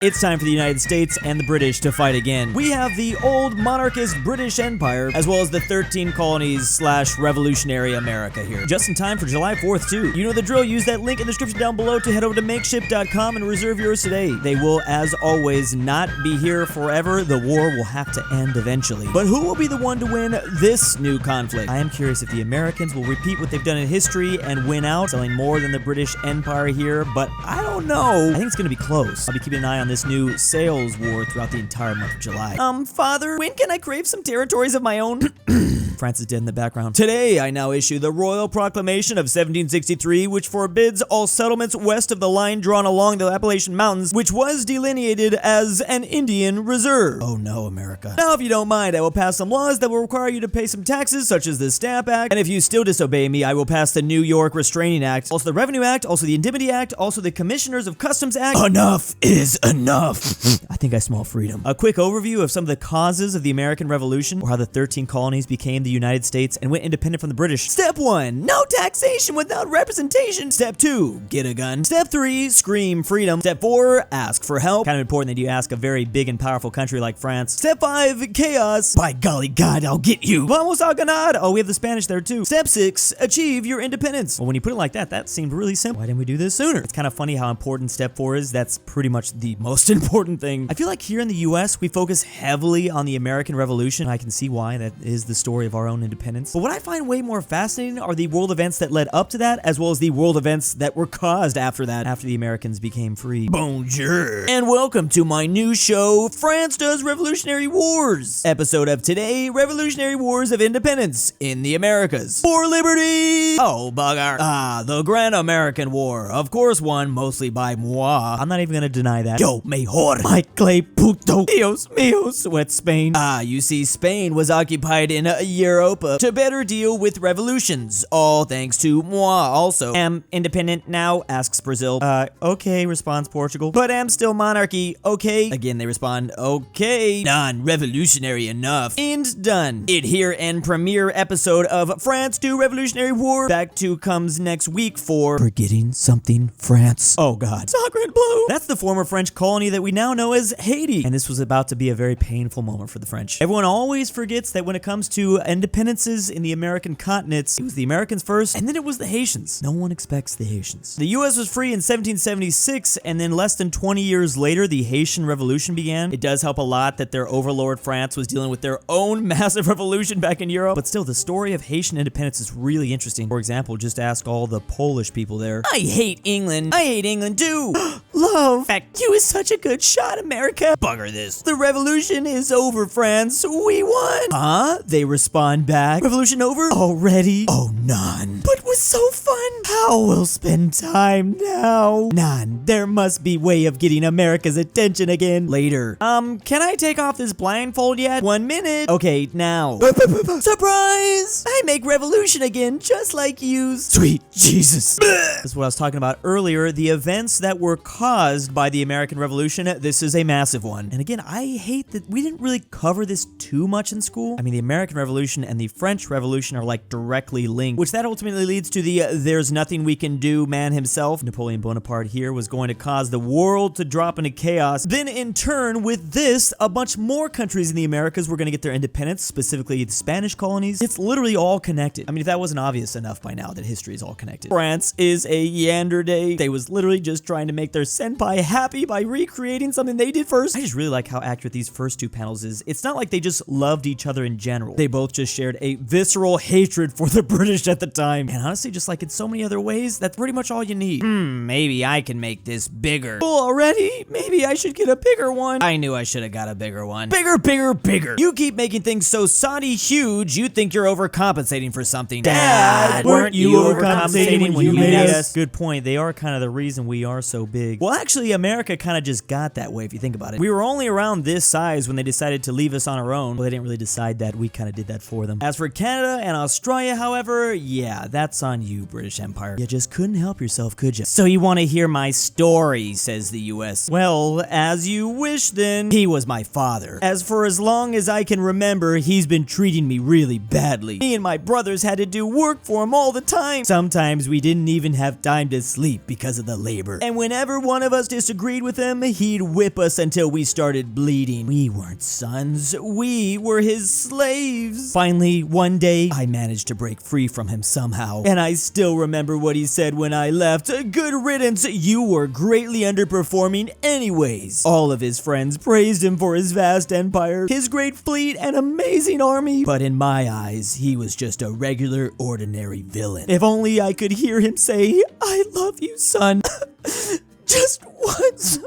It's time for the United States and the British to fight again. We have the old monarchist British Empire, as well as the 13 colonies / revolutionary America here. Just in time for July 4th, too. You know the drill. Use that link in the description down below to head over to makeship.com and reserve yours today. They will, as always, not be here forever. The war will have to end eventually. But who will be the one to win this new conflict? I am curious if the Americans will repeat what they've done in history and win out, selling more than the British Empire here, but I don't know. I think it's going to be close. I'll be keeping an eye on this new sales war throughout the entire month of July. Father, when can I crave some territories of my own? France is dead in the background. Today, I now issue the Royal Proclamation of 1763, which forbids all settlements west of the line drawn along the Appalachian Mountains, which was delineated as an Indian reserve. Oh no, America. Now, if you don't mind, I will pass some laws that will require you to pay some taxes, such as the Stamp Act, and if you still disobey me, I will pass the New York Restraining Act, also the Revenue Act, also the Indemnity Act, also the Commissioners of Customs Act. Enough is enough. I think I smell freedom. A quick overview of some of the causes of the American Revolution, or how the 13 colonies became the United States and went independent from the British. Step 1, no taxation without representation. Step 2, get a gun. Step 3, scream freedom. Step 4, ask for help. Kind of important that you ask a very big and powerful country like France. Step 5, chaos. By golly God, I'll get you. Vamos a ganar. Oh, we have the Spanish there too. Step 6, achieve your independence. Well, when you put it like that, that seemed really simple. Why didn't we do this sooner? It's kind of funny how important step 4 is. That's pretty much the most important thing. I feel like here in the US, we focus heavily on the American Revolution. I can see why. That is the story of our own independence. But what I find way more fascinating are the world events that led up to that, as well as the world events that were caused after that, after the Americans became free. Bonjour! And welcome to my new show, France Does Revolutionary Wars. Episode of today, Revolutionary Wars of Independence in the Americas. For liberty! Oh, bugger. The Grand American War. Of course won mostly by moi. I'm not even gonna deny that. Yo, mejor. My clay puto. Dios míos. With Spain. You see, Spain was occupied in Europa to better deal with revolutions. All thanks to moi also. Am independent now, asks Brazil. Okay, responds Portugal. But am still monarchy, okay? Again, they respond, okay. Non-revolutionary enough. And done. It here and premiere episode of France Do Revolutionary War. Back to comes next week for Forgetting Something France. Oh god. Sacred Blue. That's the former French colony that we now know as Haiti. And this was about to be a very painful moment for the French. Everyone always forgets that when it comes to independences in the American continents, it was the Americans first, and then it was the Haitians. No one expects the Haitians. The US was free in 1776, and then less than 20 years later, the Haitian Revolution began. It does help a lot that their overlord France was dealing with their own massive revolution back in Europe, but still, the story of Haitian independence is really interesting. For example, just ask all the Polish people there. I hate England. I hate England too. Love. Fact, you is such a good shot, America. Bugger this. The revolution is over, France. We won. Huh? They respond back. Revolution over? Already? Oh, none. But was so fun. How we'll spend time now? None. There must be way of getting America's attention again. Later. Can I take off this blindfold yet? 1 minute. Okay, now. Surprise! I make revolution again, just like you. Sweet Jesus. This is what I was talking about earlier. The events that were caused by the American Revolution. This is a massive one. And again, I hate that we didn't really cover this too much in school. I mean, the American Revolution and the French Revolution are like directly linked, which that ultimately leads to the there's nothing we can do man himself. Napoleon Bonaparte here was going to cause the world to drop into chaos. Then in turn, with this, a bunch more countries in the Americas were going to get their independence, specifically the Spanish colonies. It's literally all connected. I mean, if that wasn't obvious enough by now that history is all connected. France is a yander day. They was literally just trying to make their senpai happy by recreating something they did first. I just really like how accurate these first two panels is. It's not like they just loved each other in general. They both just shared a visceral hatred for the British at the time. And honestly, just like in so many other ways, that's pretty much all you need. Maybe I can make this bigger. Well, already? Maybe I should get a bigger one. I knew I should have got a bigger one. Bigger, bigger, bigger. You keep making things so soddy huge, you think you're overcompensating for something. Dad, weren't you overcompensating when you made us? Good point. They are kind of the reason we are so big. Well, actually, America kind of just got that way if you think about it. We were only around this size when they decided to leave us on our own. Well, they didn't really decide that. We kind of did that for them. As for Canada and Australia, however, yeah, that's That's on you, British Empire. You just couldn't help yourself, could you? So you want to hear my story, says the US. Well, as you wish then. He was my father. As for as long as I can remember, he's been treating me really badly. Me and my brothers had to do work for him all the time. Sometimes we didn't even have time to sleep because of the labor. And whenever one of us disagreed with him, he'd whip us until we started bleeding. We weren't sons. We were his slaves. Finally, one day, I managed to break free from him somehow. And I still remember what he said when I left. Good riddance, you were greatly underperforming anyways. All of his friends praised him for his vast empire, his great fleet, and amazing army. But in my eyes, he was just a regular, ordinary villain. If only I could hear him say, I love you, son. Just once.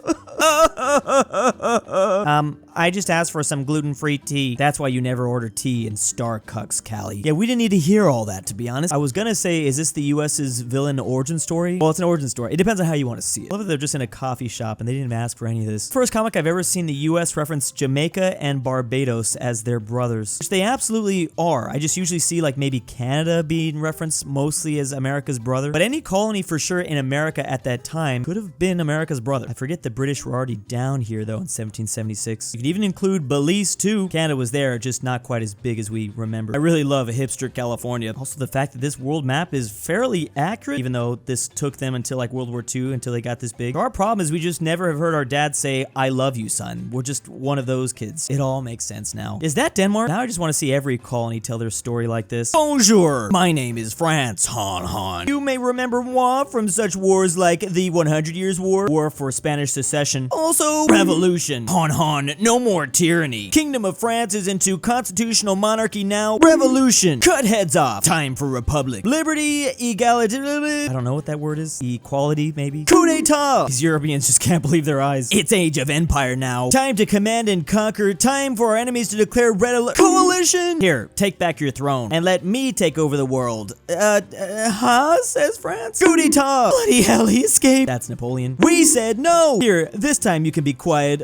I just asked for some gluten-free tea. That's why you never order tea in Starcucks, Callie. Yeah, we didn't need to hear all that, to be honest. I was gonna say, is this the US's villain origin story? Well, it's an origin story. It depends on how you want to see it. I love that they're just in a coffee shop and they didn't even ask for any of this. First comic I've ever seen the US reference Jamaica and Barbados as their brothers, which they absolutely are. I just usually see like maybe Canada being referenced mostly as America's brother, but any colony for sure in America at that time could have been America's brother. I forget the British were already down here though in 1776. You could even include Belize too. Canada was there, just not quite as big as we remember. I really love hipster California. Also the fact that this world map is fairly accurate, even though this took them until like World War II until they got this big. Our problem is we just never have heard our dad say, I love you, son. We're just one of those kids. It all makes sense now. Is that Denmark? Now I just want to see every colony tell their story like this. Bonjour! My name is France, hon hon. You may remember moi from such wars like the 100 Years' War, War for Spanish Secession, also Revolution, hon hon, no more tyranny. Kingdom of France is into constitutional monarchy now. Revolution, cut heads off. Time for republic. Liberty, equality. I don't know what that word is. Equality, maybe. Coup d'etat. These Europeans just can't believe their eyes. It's age of empire now. Time to command and conquer. Time for our enemies to declare coalition. Here, take back your throne and let me take over the world. Says France. Coup d'etat. Bloody hell, he escaped. That's Napoleon. We said no. Here, this time you can be quiet.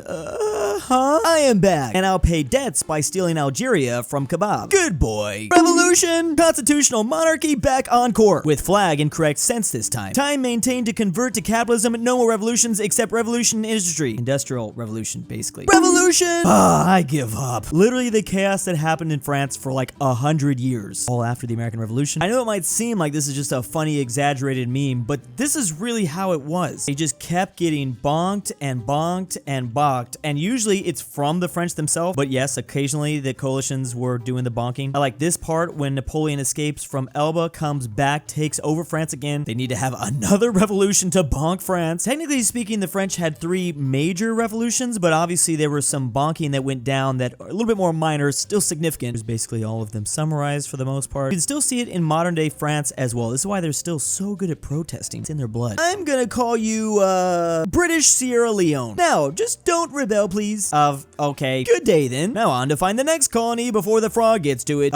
I am back, and I'll pay debts by stealing Algeria from Kebab. Good boy. Revolution, constitutional monarchy, back on court. With flag in correct sense this time. Time maintained to convert to capitalism, no more revolutions except revolution in industry. Industrial revolution, basically. Revolution! I give up. Literally the chaos that happened in France for like 100 years. All after the American Revolution. I know it might seem like this is just a funny, exaggerated meme, but this is really how it was. They just kept getting bonked and bonked and bonked, and usually it's from the French themselves, but yes, occasionally the coalitions were doing the bonking. I like this part when Napoleon escapes from Elba, comes back, takes over France again. They need to have another revolution to bonk France. Technically speaking, the French had 3 major revolutions, but obviously there was some bonking that went down that are a little bit more minor, still significant. There's basically all of them summarized for the most part. You can still see it in modern day France as well. This is why they're still so good at protesting. It's in their blood. I'm gonna call you, British Sierra Leone. Now, just don't rebel, please. Okay. Good day then. Now on to find the next colony before the frog gets to it.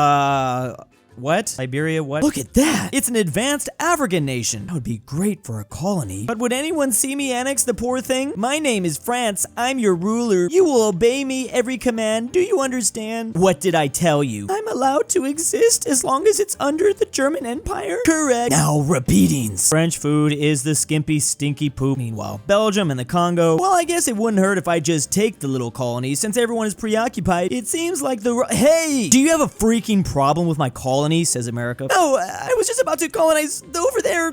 What? Liberia, what? Look at that! It's an advanced African nation. That would be great for a colony. But would anyone see me annex the poor thing? My name is France. I'm your ruler. You will obey me every command. Do you understand? What did I tell you? I'm allowed to exist as long as it's under the German Empire? Correct. Now repeatings. French food is the skimpy, stinky poop. Meanwhile, Belgium and the Congo. Well, I guess it wouldn't hurt if I just take the little colony since everyone is preoccupied. It seems like Hey! Do you have a freaking problem with my colony? Says America. No, I was just about to colonize over there.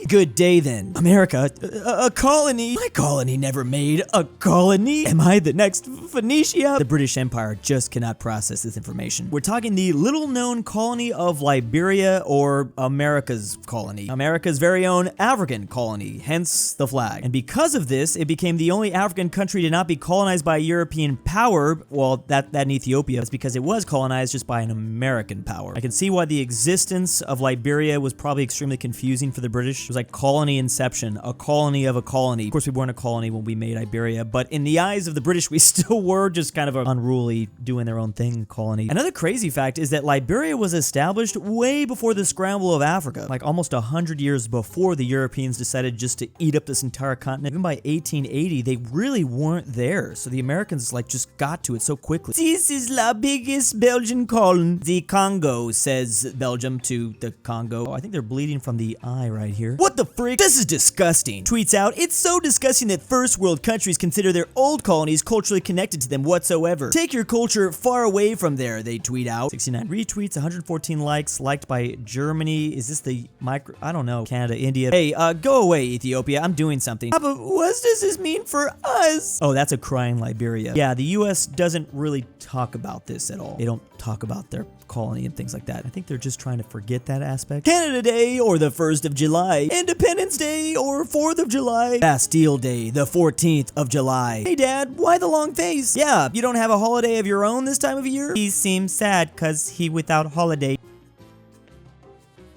Good day then. America, a colony? My colony never made a colony. Am I the next Phoenicia? The British Empire just cannot process this information. We're talking the little known colony of Liberia, or America's colony. America's very own African colony, hence the flag. And because of this, it became the only African country to not be colonized by a European power. Well, that in Ethiopia is because it was colonized just by an American power. I can see why the existence of Liberia was probably extremely confusing for the British. It was like colony inception, a colony of a colony. Of course, we weren't a colony when we made Iberia, but in the eyes of the British, we still were just kind of an unruly, doing their own thing colony. Another crazy fact fact is that Liberia was established way before the scramble of Africa, like almost 100 years before the Europeans decided just to eat up this entire continent. Even by 1880, they really weren't there, so the Americans like just got to it so quickly. This is the biggest Belgian colony. The Congo, says Belgium to the Congo. Oh, I think they're bleeding from the eye right here. What the frick? This is disgusting. Tweets out, it's so disgusting that first world countries consider their old colonies culturally connected to them whatsoever. Take your culture far away from there, they tweet out. 69 retweets, 114 likes, liked by Germany. Is this the micro? I don't know. Canada, India. Hey, go away, Ethiopia. I'm doing something. But what does this mean for us? Oh, that's a crying Liberia. Yeah, the US doesn't really talk about this at all. They don't talk about their colony and things like that. I think they're just trying to forget that aspect. Canada Day or the 1st of July. Independence Day or 4th of July. Bastille Day, the 14th of July. Hey Dad, why the long face? Yeah, you don't have a holiday of your own this time of year? He seems sad cause he without holiday.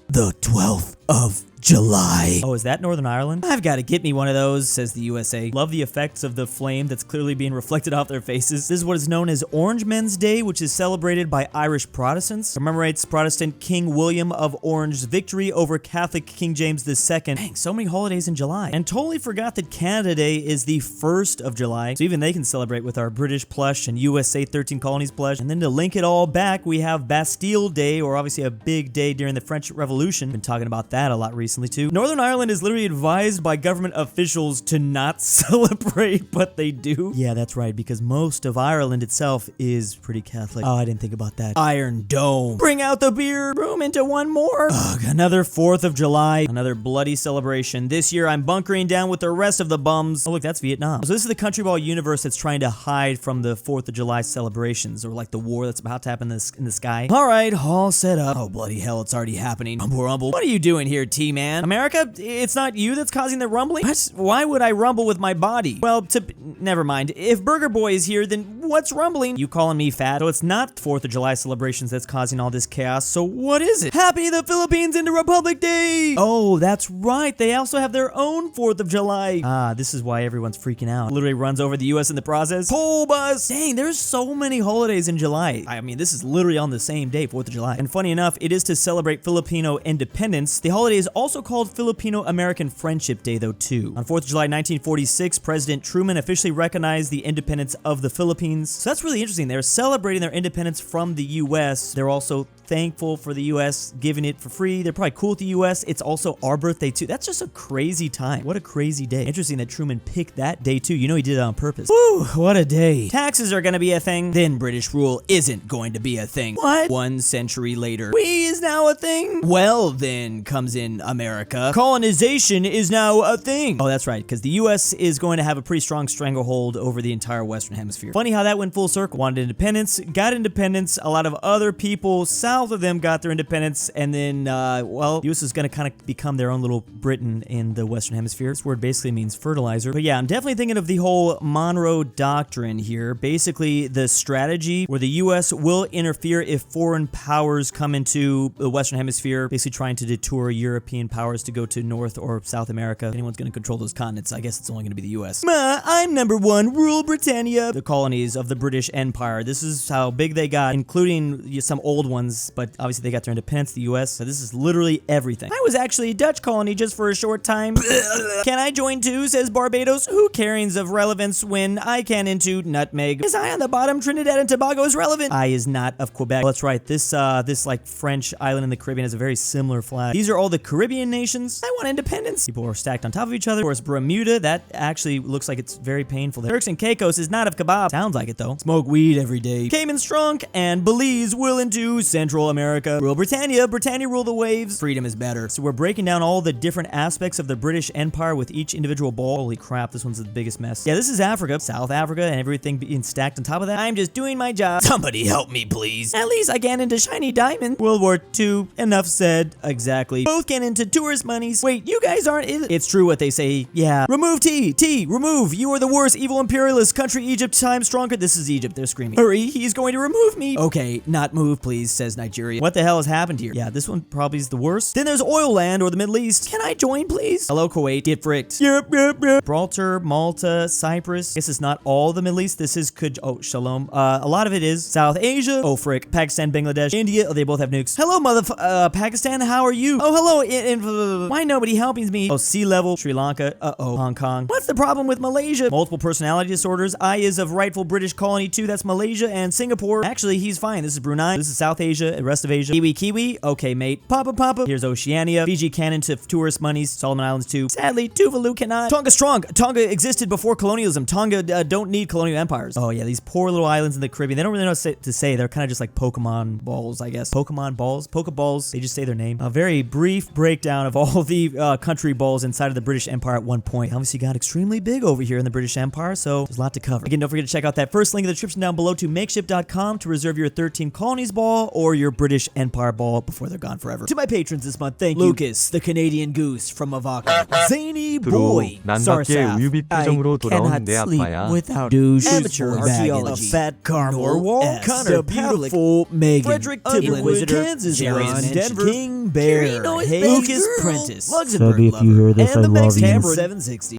The 12th of July. Oh, is that Northern Ireland? I've got to get me one of those, says the USA. Love the effects of the flame that's clearly being reflected off their faces. This is what is known as Orange Men's Day, which is celebrated by Irish Protestants. Commemorates Protestant King William of Orange's victory over Catholic King James II. Dang, so many holidays in July. And totally forgot that Canada Day is the 1st of July, so even they can celebrate with our British plush and USA 13 Colonies plush. And then to link it all back, we have Bastille Day, or obviously a big day during the French Revolution. Been talking about that a lot recently too. Northern Ireland is literally advised by government officials to not celebrate, but they do. Yeah, that's right, because most of Ireland itself is pretty Catholic. Oh, I didn't think about that. Iron Dome. Bring out the beer. Room into one more. Ugh, another 4th of July. Another bloody celebration. This year, I'm bunkering down with the rest of the bums. Oh, look, that's Vietnam. So this is the country ball universe that's trying to hide from the 4th of July celebrations, or like the war that's about to happen in the sky. All right, all set up. Oh, bloody hell, it's already happening. Rumble, rumble. What are you doing here, T-Man? America, it's not you that's causing the rumbling? What? Why would I rumble with my body? Well, never mind. If Burger Boy is here, then what's rumbling? You calling me fat? So it's not 4th of July celebrations that's causing all this chaos, so what is it? Happy the Philippines into Republic Day! Oh, that's right. They also have their own 4th of July. Ah, this is why everyone's freaking out. Literally runs over the US in the process. Coal bus! Dang, there's so many holidays in July. I mean, this is literally on the same day, 4th of July. And funny enough, it is to celebrate Filipino independence. The holiday is also called Filipino-American Friendship Day, though, too. On 4th of July 1946, President Truman officially recognized the independence of the Philippines. So that's really interesting. They're celebrating their independence from the US. They're also thankful for the US giving it for free. They're probably cool with the US. It's also our birthday, too. That's just a crazy time. What a crazy day. Interesting that Truman picked that day, too. You know he did it on purpose. Woo, what a day. Taxes are gonna be a thing. Then British rule isn't going to be a thing. What? 1 century later. We is now a thing? Well, then comes in America. Colonization is now a thing. Oh, that's right, because the US is going to have a pretty strong stranglehold over the entire Western Hemisphere. Funny how that went full circle. Wanted independence, got independence. A lot of other people south of them got their independence, and then, well, the US is going to kind of become their own little Britain in the Western Hemisphere. This word basically means fertilizer. But yeah, I'm definitely thinking of the whole Monroe Doctrine here. Basically, the strategy where the US will interfere if foreign powers come into the Western Hemisphere, basically trying to detour European powers to go to North or South America. If anyone's going to control those continents, I guess it's only going to be the US. I'm number 1, rule Britannia. The colonies of the British Empire. This is how big they got, including some old ones, but obviously they got their independence, the US, so this is literally everything. I was actually a Dutch colony just for a short time. Can I join too, says Barbados. Who carries of relevance when I can into nutmeg? Is I on the bottom? Trinidad and Tobago is relevant. I is not of Quebec. Well, that's right, this like French island in the Caribbean has a very similar flag. These are all the Caribbean nations. I want independence. People are stacked on top of each other. Of course, Bermuda, that actually looks like it's very painful. Turks and Caicos is not of kebab. Sounds like it though. Smoke weed every day. Cayman Strunk and Belize will into Central America. Rule Britannia. Britannia rule the waves. Freedom is better. So we're breaking down all the different aspects of the British Empire with each individual ball. Holy crap, this one's the biggest mess. Yeah, this is Africa, South Africa, and everything being stacked on top of that. I'm just doing my job. Somebody help me, please. At least I get into shiny diamond. World War II. Enough said. Exactly. Both get into tourist monies. Wait, you guys aren't in it. It's true what they say. Yeah. Remove T. T. Remove. You are the worst evil imperialist country. Egypt time stronger. This is Egypt. They're screaming. Hurry. He's going to remove me. Okay. Not move, please, says Nigeria. What the hell has happened here? Yeah, this one probably is the worst. Then there's oil land or the Middle East. Can I join, please? Hello, Kuwait. Get fricked. Yep. Gibraltar, Malta, Cyprus. Guess it's not all the Middle East. This is oh, Shalom. A lot of it is South Asia. Oh, frick. Pakistan, Bangladesh, India. Oh, they both have nukes. Hello, Pakistan. How are you? Oh, hello. Why nobody helping me? Oh, sea level. Sri Lanka. Uh-oh. Hong Kong. What's the problem with Malaysia? Multiple personality disorders. I is of rightful British colony too. That's Malaysia and Singapore. Actually, he's fine. This is Brunei. This is South Asia and rest of Asia. Kiwi. Okay, mate. Papa. Here's Oceania. Fiji Cannon to tourist monies. Solomon Islands too. Sadly, Tuvalu cannot. Tonga strong. Tonga existed before colonialism. Tonga don't need colonial empires. Oh yeah, these poor little islands in the Caribbean. They don't really know what to say. They're kind of just like Pokemon balls, I guess. Pokemon balls? Pokeballs. They just say their name. A very brief breakdown of all the country balls inside of the British Empire at one point. Obviously got extremely big over here in the British Empire, so there's a lot to cover. Again, don't forget to check out that first link in the description down below to makeshift.com to reserve your 13 colonies ball or your British Empire ball before they're gone forever. To my patrons this month, thank you. Lucas, the Canadian Goose from Avoca. ZaneyBoi. Sarsath. I cannot sleep without DOOCHBAGGINS. aPhatNarwhal. DaBeautiful-MEGAN. Fredrik Tibblin. KansasWasMentioned. KingBearHaze. Prentice. LuxembourgLover. And the Tambre 760.